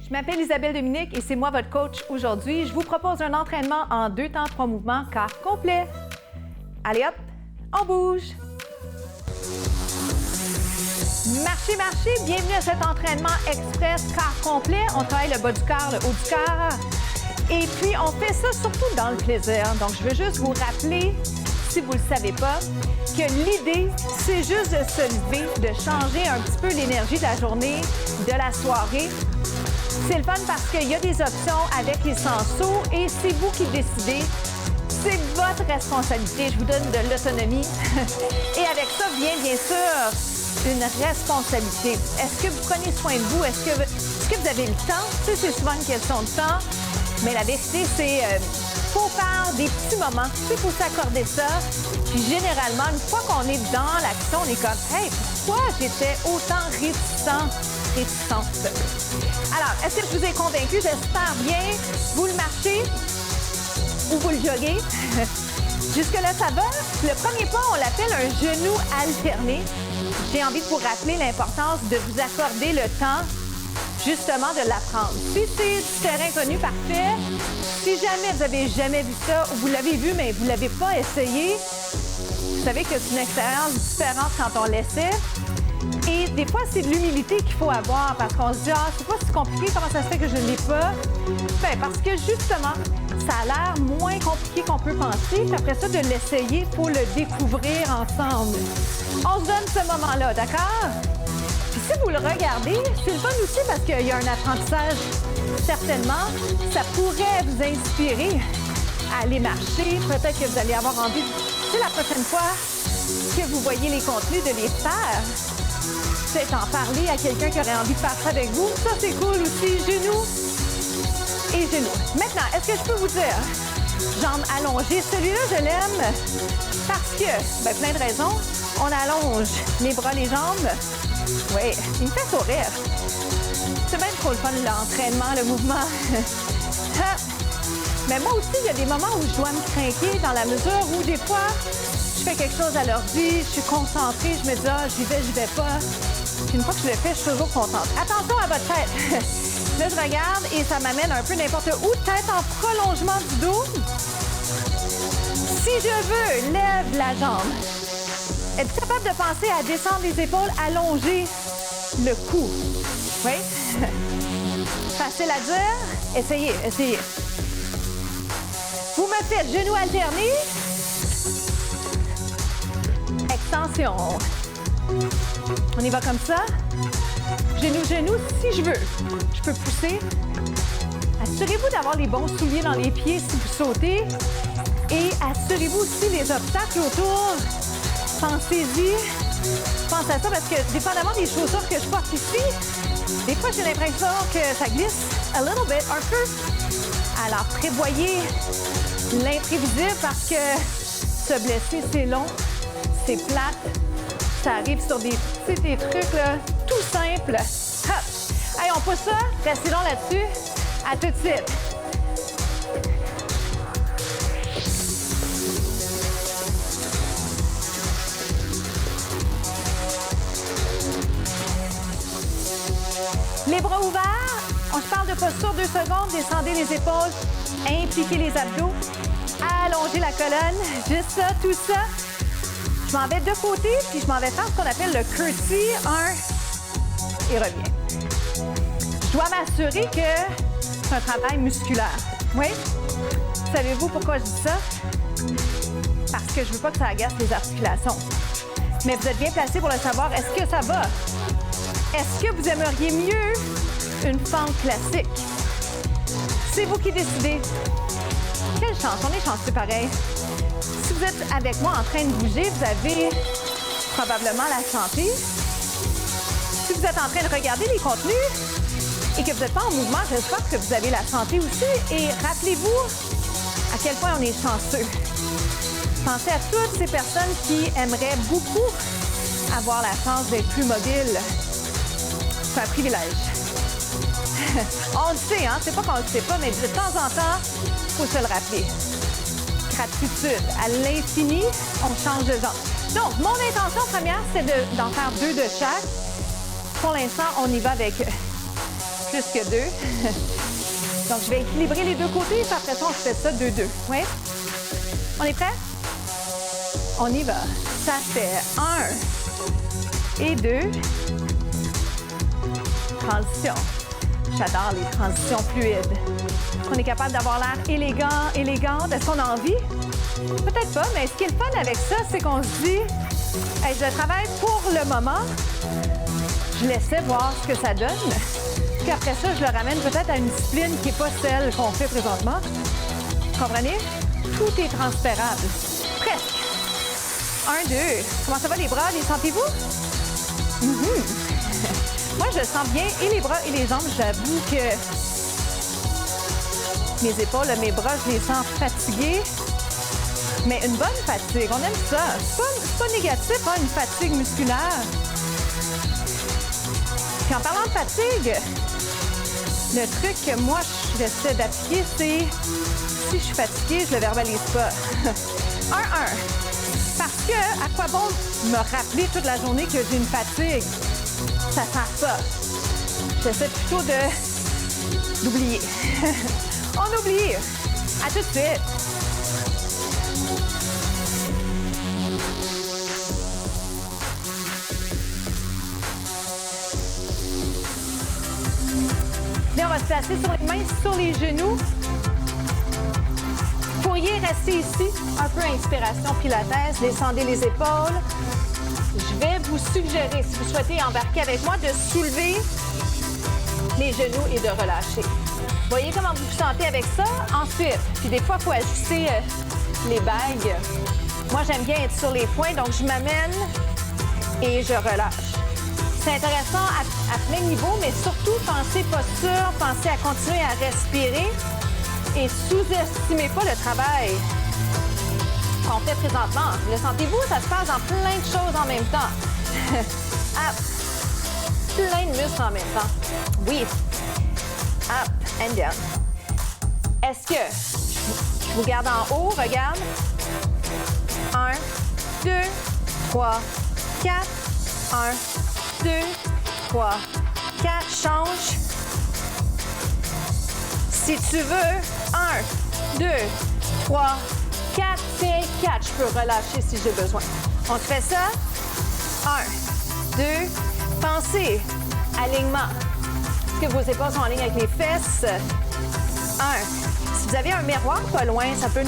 Je m'appelle Isabelle Dominique et c'est moi votre coach aujourd'hui. Je vous propose un entraînement en 2 temps 3 mouvements corps complet. Allez hop, on bouge. Marchez, marchez. Bienvenue à cet entraînement express corps complet. On travaille le bas du corps, le haut du corps. Et puis, on fait ça surtout dans le plaisir. Donc, je veux juste vous rappeler, si vous ne le savez pas, que l'idée, c'est juste de se lever, de changer un petit peu l'énergie de la journée, de la soirée. C'est le fun parce qu'il y a des options avec les sensos et c'est vous qui décidez. C'est votre responsabilité. Je vous donne de l'autonomie. Et avec ça vient, bien sûr, une responsabilité. Est-ce que vous prenez soin de vous? Est-ce que vous avez le temps? Tu sais, c'est souvent une question de temps. Mais la vérité, c'est faut faire des petits moments. Tu sais, il faut s'accorder ça. Puis généralement, une fois qu'on est dans l'action, on est comme « Hey, pourquoi j'étais autant réticente? » Alors, est-ce que je vous ai convaincu? J'espère bien. Vous le marchez ou vous le joguez. Jusque-là, ça va? Le premier pas, on l'appelle un genou alterné. J'ai envie de vous rappeler l'importance de vous accorder le temps, justement, de l'apprendre. Si c'est du terrain connu, parfait. Si jamais vous n'avez jamais vu ça ou vous l'avez vu, mais vous ne l'avez pas essayé, vous savez que c'est une expérience différente quand on l'essaie. Et des fois, c'est de l'humilité qu'il faut avoir parce qu'on se dit « Ah, c'est pas si compliqué, comment ça se fait que je ne l'ai pas? » Bien, parce que justement, ça a l'air moins compliqué qu'on peut penser. Puis après ça, de l'essayer, il faut le découvrir ensemble. On se donne ce moment-là, d'accord? Puis si vous le regardez, c'est le fun aussi parce qu'il y a un apprentissage. Certainement, ça pourrait vous inspirer à aller marcher. Peut-être que vous allez avoir envie, c'est la prochaine fois que vous voyez les contenus, de les faire. Peut-être en parler à quelqu'un qui aurait envie de faire ça avec vous. Ça, c'est cool aussi. Genoux et genoux. Maintenant, est-ce que je peux vous dire, jambes allongées, celui-là, je l'aime parce que, bien, plein de raisons, on allonge les bras, les jambes. Oui, il me fait sourire. C'est même trop le fun, l'entraînement, le mouvement. Mais moi aussi, il y a des moments où je dois me craquer dans la mesure où des fois, je fais quelque chose à l'ordi, je suis concentrée, je me dis « Ah, j'y vais pas ». Puis une fois que je le fais, je suis toujours contente. Attention à votre tête. Là, je regarde et ça m'amène un peu n'importe où, tête en prolongement du dos. Si je veux, lève la jambe. Êtes-vous capable de penser à descendre les épaules, allonger le cou? Oui? Facile à dire? Essayez, essayez. Vous me faites genoux alternés. Extension. On y va comme ça. Genoux, genoux, si je veux. Je peux pousser. Assurez-vous d'avoir les bons souliers dans les pieds si vous sautez. Et assurez-vous aussi les obstacles autour. Pensez-y. Pensez à ça parce que dépendamment des chaussures que je porte ici, des fois j'ai l'impression que ça glisse a little bit, un peu. Alors prévoyez l'imprévisible parce que se blesser, c'est long, c'est plate. Ça arrive sur des trucs là, tout simples. Hop! Allez, on pousse ça. Restez long là-dessus. À tout de suite. Les bras ouverts. On se parle de posture 2 secondes. Descendez les épaules. Impliquez les abdos. Allongez la colonne. Juste ça, tout ça. Je m'en vais de côté, puis je m'en vais faire ce qu'on appelle le curtsy. 1 et reviens. Je dois m'assurer que c'est un travail musculaire. Oui? Savez-vous pourquoi je dis ça? Parce que je ne veux pas que ça agace les articulations. Mais vous êtes bien placé pour le savoir. Est-ce que ça va? Est-ce que vous aimeriez mieux une fente classique? C'est vous qui décidez. Quelle chance! On est chanceux pareil. Si vous êtes avec moi en train de bouger, vous avez probablement la santé. Si vous êtes en train de regarder les contenus et que vous n'êtes pas en mouvement, j'espère que vous avez la santé aussi. Et rappelez-vous à quel point on est chanceux. Pensez à toutes ces personnes qui aimeraient beaucoup avoir la chance d'être plus mobiles. C'est un privilège. On le sait, hein? C'est pas qu'on le sait pas, mais de temps en temps, il faut se le rappeler. Gratitude. À l'infini, on change de genre. Donc, mon intention première, c'est d'en faire 2 de chaque. Pour l'instant, on y va avec plus que 2. Donc, je vais équilibrer les 2 côtés, puis après ça, on fait ça 2-2. Oui? On est prêts? On y va. Ça fait 1 et 2. Transition. J'adore les transitions fluides. On est capable d'avoir l'air élégante. Est-ce qu'on a envie? Peut-être pas, mais ce qui est le fun avec ça, c'est qu'on se dit, hey, je travaille pour le moment. Je laissais voir ce que ça donne. Puis après ça, je le ramène peut-être à une discipline qui n'est pas celle qu'on fait présentement. Comprenez? Tout est transférable. Presque. 1, 2. Comment ça va les bras? Les sentez-vous? Moi, je sens bien et les bras et les jambes. J'avoue que mes épaules, mes bras, je les sens fatigués. Mais une bonne fatigue, on aime ça. C'est pas négatif, hein, une fatigue musculaire. Puis en parlant de fatigue, le truc que moi, j'essaie d'appliquer, c'est si je suis fatiguée, je le verbalise pas. 1-1. Parce que, à quoi bon me rappeler toute la journée que j'ai une fatigue? Ça ne sert pas. J'essaie plutôt d'oublier. On oublie. À tout de suite. Là, on va se placer sur les mains, sur les genoux. Vous pourriez rester ici, un peu inspiration pilates, descendez les épaules. Je vais vous suggérer, si vous souhaitez embarquer avec moi, de soulever les genoux et de relâcher. Voyez comment vous vous sentez avec ça? Ensuite, puis des fois, il faut ajuster les bagues. Moi, j'aime bien être sur les points, donc je m'amène et je relâche. C'est intéressant à plein niveau, mais surtout, pensez posture, pensez à continuer à respirer et sous-estimez pas le travail qu'on fait présentement. Le sentez-vous? Ça se passe dans plein de choses en même temps. Plein de muscles en même temps. Oui. Up and down. Est-ce que je vous garde en haut? Regarde. 1, 2, 3, 4. 1, 2, 3, 4. Change. Si tu veux, 1, 2, 3, 4. Tiens, 4. Je peux relâcher si j'ai besoin. On te fait ça. 1, 2. Pensez. Alignement. Est-ce que vos épaules sont en ligne avec les fesses? 1. Si vous avez un miroir pas loin, ça peut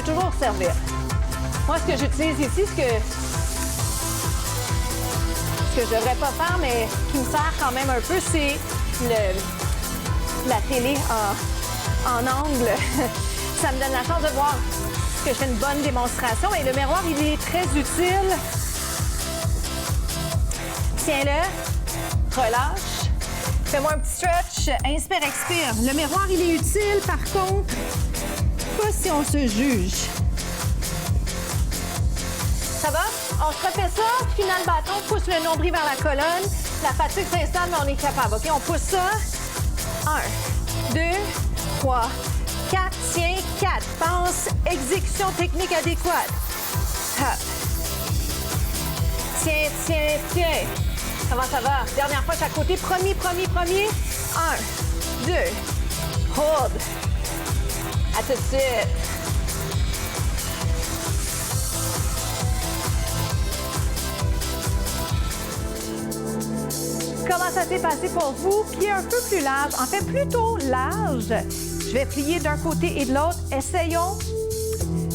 toujours servir. Moi, ce que j'utilise ici, ce que je ne devrais pas faire, mais qui me sert quand même un peu, c'est la télé en angle. Ça me donne la chance de voir que je fais une bonne démonstration. Et le miroir, il est très utile. Tiens-le. Relâche. Fais-moi un petit stretch. Inspire, expire. Le miroir, il est utile, par contre, pas si on se juge. Ça va? On se refait ça. Final bâton, pousse le nombril vers la colonne. La fatigue s'installe, mais on est capable. OK? On pousse ça. 1, 2, 3, 4. Tiens, 4. Pense, exécution technique adéquate. Hop. Tiens, tiens, tiens. Comment ça va? Dernière fois, chaque côté. Premier. 1, 2. Hold. À tout de suite. Comment ça s'est passé pour vous? Pied un peu plus large, en fait plutôt large. Je vais plier d'un côté et de l'autre. Essayons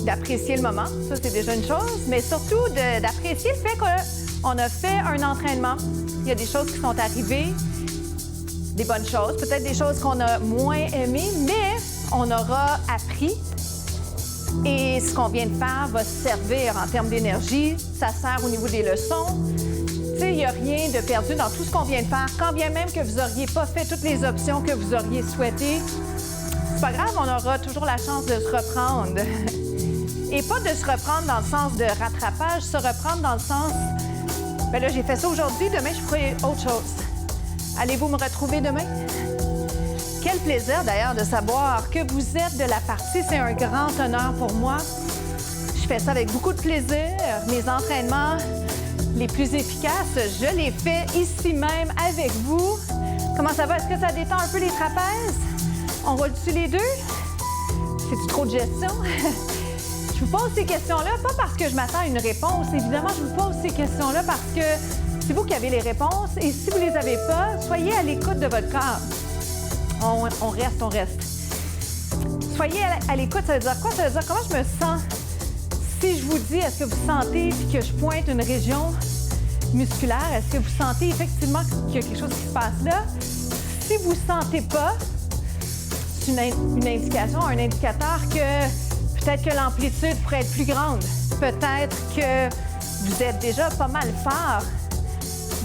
d'apprécier le moment. Ça, c'est déjà une chose. Mais surtout d'apprécier le fait qu'on a fait un entraînement. Il y a des choses qui sont arrivées, des bonnes choses, peut-être des choses qu'on a moins aimées, mais on aura appris. Et ce qu'on vient de faire va servir en termes d'énergie. Ça sert au niveau des leçons. Tu sais, il n'y a rien de perdu dans tout ce qu'on vient de faire. Quand bien même que vous n'auriez pas fait toutes les options que vous auriez souhaitées, c'est pas grave, on aura toujours la chance de se reprendre. Et pas de se reprendre dans le sens de rattrapage, se reprendre dans le sens, bien là, j'ai fait ça aujourd'hui, demain, je ferai autre chose. Allez-vous me retrouver demain? Quel plaisir, d'ailleurs, de savoir que vous êtes de la partie. C'est un grand honneur pour moi. Je fais ça avec beaucoup de plaisir. Mes entraînements les plus efficaces, je les fais ici même avec vous. Comment ça va? Est-ce que ça détend un peu les trapèzes? On roule-tu les deux? C'est-tu trop de gestion? Je vous pose ces questions-là, pas parce que je m'attends à une réponse. Évidemment, je vous pose ces questions-là parce que c'est vous qui avez les réponses. Et si vous ne les avez pas, soyez à l'écoute de votre corps. On reste. Soyez à l'écoute, ça veut dire quoi? Ça veut dire comment je me sens? Si je vous dis, est-ce que vous sentez puis que je pointe une région musculaire, est-ce que vous sentez effectivement qu'il y a quelque chose qui se passe là? Si vous ne sentez pas, c'est une indication, un indicateur que peut-être que l'amplitude pourrait être plus grande. Peut-être que vous êtes déjà pas mal fort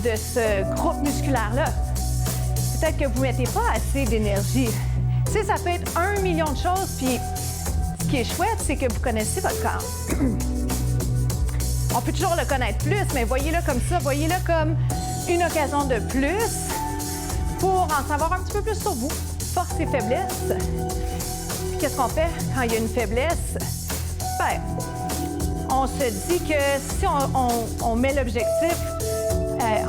de ce groupe musculaire-là. Peut-être que vous ne mettez pas assez d'énergie. Tu sais, ça peut être 1 million de choses, puis ce qui est chouette, c'est que vous connaissez votre corps. On peut toujours le connaître plus, mais voyez-le comme ça, voyez-le comme une occasion de plus pour en savoir un petit peu plus sur vous, forces et faiblesses. Puis qu'est-ce qu'on fait quand il y a une faiblesse? Bien, on se dit que si on met l'objectif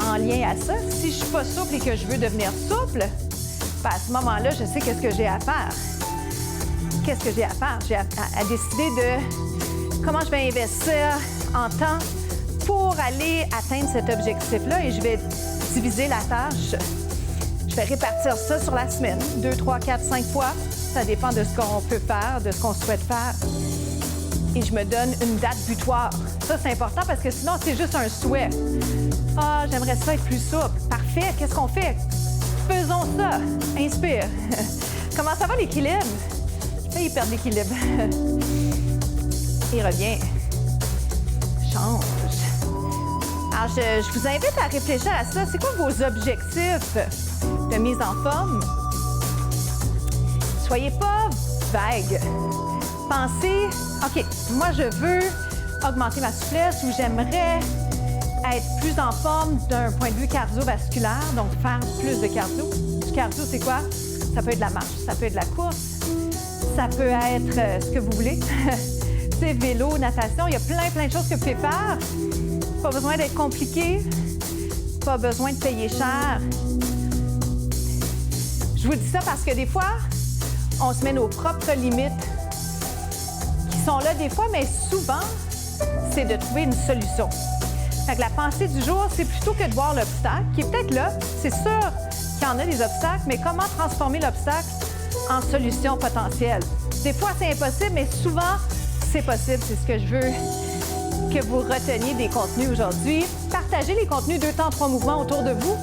en lien à ça, si je ne suis pas souple et que je veux devenir souple, bien, à ce moment-là, je sais qu'est-ce que j'ai à faire. Qu'est-ce que j'ai à faire? J'ai à décider de comment je vais investir en temps pour aller atteindre cet objectif-là et je vais diviser la tâche. Je vais répartir ça sur la semaine, 2, 3, 4, 5 fois. Ça dépend de ce qu'on peut faire, de ce qu'on souhaite faire. Et je me donne une date butoir. Ça, c'est important parce que sinon, c'est juste un souhait. Ah, j'aimerais ça être plus souple. Parfait. Qu'est-ce qu'on fait? Faisons ça. Inspire. Comment ça va l'équilibre? Il perd l'équilibre. Il revient. Change. Alors, je vous invite à réfléchir à ça. C'est quoi vos objectifs de mise en forme? Soyez pas vague. Pensez, OK, moi, je veux augmenter ma souplesse ou j'aimerais être plus en forme d'un point de vue cardiovasculaire, donc faire plus de cardio. Du cardio, c'est quoi? Ça peut être de la marche, ça peut être de la course, ça peut être ce que vous voulez. C'est vélo, natation, il y a plein de choses que vous pouvez faire. Pas besoin d'être compliqué, pas besoin de payer cher. Je vous dis ça parce que des fois, on se met nos propres limites qui sont là des fois, mais souvent, c'est de trouver une solution. Fait que la pensée du jour, c'est plutôt que de voir l'obstacle, qui est peut-être là. C'est sûr qu'il y en a des obstacles, mais comment transformer l'obstacle en solution potentielle? Des fois, c'est impossible, mais souvent, c'est possible. C'est ce que je veux que vous reteniez des contenus aujourd'hui. Partagez les contenus 2 temps 3 mouvements autour de vous.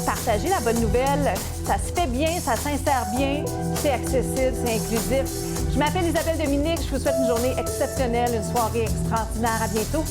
Partagez la bonne nouvelle. Ça se fait bien, ça s'insère bien, c'est accessible, c'est inclusif. Je m'appelle Isabelle Dominique. Je vous souhaite une journée exceptionnelle, une soirée extraordinaire. À bientôt.